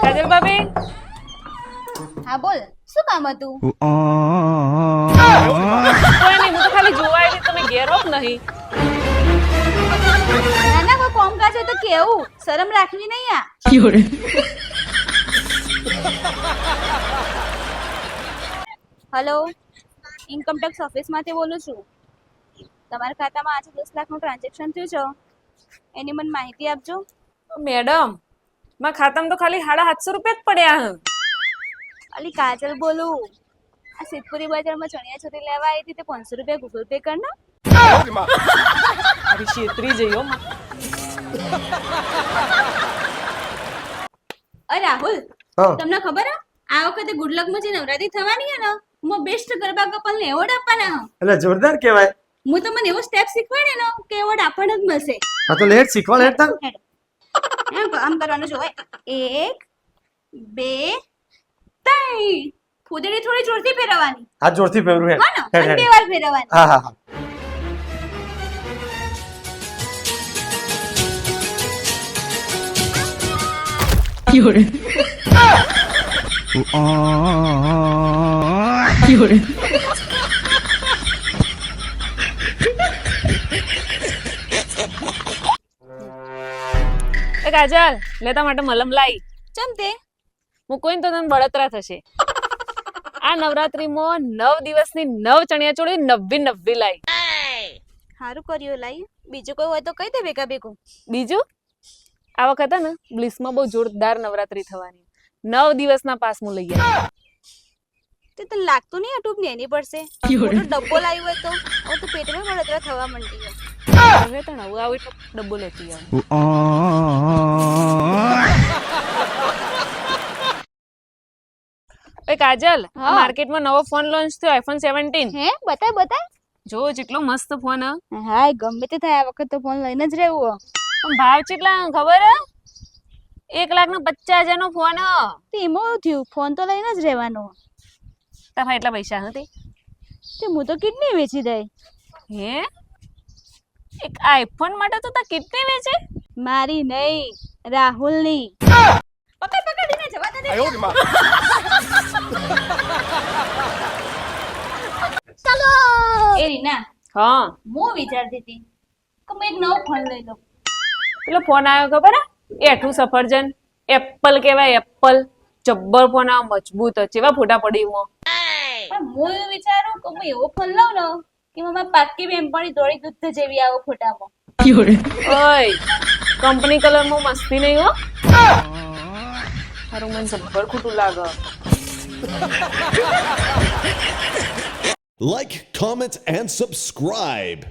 કાજલ ભાભી, હા બોલ, શું કામ હતું? કોઈ નહીં, હું તો ખાલી જોવા આવી તમે ઘેર હોત નહીં. ના ના, કોઈ કામકાજ હોય તો કેવું, શરમ રાખવી નહીં આ. હેલો, ઇન્કમટેક્સ ઓફિસમાંથી બોલું છું. તમારા ખાતામાં આજે 10 લાખનું ટ્રાન્ઝેક્શન થયું છે, એની મને માહિતી આપજો. મેડમ, મારા ખાતામાં તો ખાલી 750 રૂપિયા જ પડ્યા હે. અલી કાજલ બોલું. આ સિદ્ધપુરી બજારમાં ચણિયા ચોરી લેવા આવી હતી તે 500 રૂપિયા ગૂગલ પે કર ને. મારી છેતરી જઈ હો. અરે રાહુલ, હા તમને ખબર હે આ વખતે ગુડલકમાં જે નવરાત્રી થવાની હે ને, હું બેસ્ટ ગરબા કપલને એવોર્ડ આપવાના હે. એટલે જોરદાર કહેવાય. હું તમને એવો સ્ટેપ શીખવાડે ને કે એવોર્ડ આપણને જ મળશે. હા તો લેટ શીખવાડ હેડ તાર. આમ કરવાનું જો, 1 2 3. ફૂદડી થોડી જોરથી ફેરવવાની. હાથ જોરથી ફેરવું હેડ. હા ને, અને 2 વાર ફેરવવાની. હા હા હા. એ કાજલ, લેતા માટે મલમ લાઈ. ચમ તે? મૂકીને તો તને બળતરા થશે. આ નવરાત્રીમાં 9 દિવસની 9 ચણિયાચોળી 90 લાઈ. સારું કર્યું લાઈ. બીજું કોઈ હોય તો કહી દે ભેગા ભેગું. બીજું, આ વખતે ને બ્લિસમાં બહુ જોરદાર નવરાત્રી થવાની. 9 દિવસના પાસ હું લઈ આવી. તે તને લાગતું નહીં અટૂપ ને એની પડશે. મોટો ડબ્બો લાવ્યો હોય તો હવે તો પેટમાં બળતરા થવા માંડી છે. હવે તને આવું આવે તો ડબ્બો લેતી આવ. એ કાજલ, હા. માર્કેટમાં નવો ફોન લોન્ચ થયો, આઈફોન 17. હે બતાય બતાય. જો જેટલો મસ્ત ફોન હે. હા ગમે તે થાય, આ વખત તો ફોન લઈને જ રહેવું. પણ ભાવ કેટલા ખબર હે? 1,50,000 નો ફોન હે. તે એમાં એવું થયું, ફોન તો લઈને જ રહેવાનો. તારા એટલા પૈસા હતી? તે હું તો કિડની વેચી દઈ. હે, એક આઈફોન માટે તો તા કિડની વેચે? મારી નહીં, રાહુલની. પકડ પકડીને જવા દે. ચાલો એ રીના, હા, હું વિચારતી હતી કે મેં એક નવો ફોન લઈ લઉં. પેલો ફોન આવ્યો ખબર હે? એઠું સફરજન, એપલ કહેવાય, એપલ. જબ્બર ફોન આ મજબૂત છે, એવા ફોટા પડી એમાં. પણ હું એવું વિચારું કે હું એવો ફોન લઉં ને કે મારા પાક્કી બેનપણી દોડી દૂધ જેવી આવો ફોટામાં. ઓય, કંપની કલરમાં મસ્તી નહીં હો. તારું મન જબ્બર ખોટું લાગે. Like, comment, and subscribe.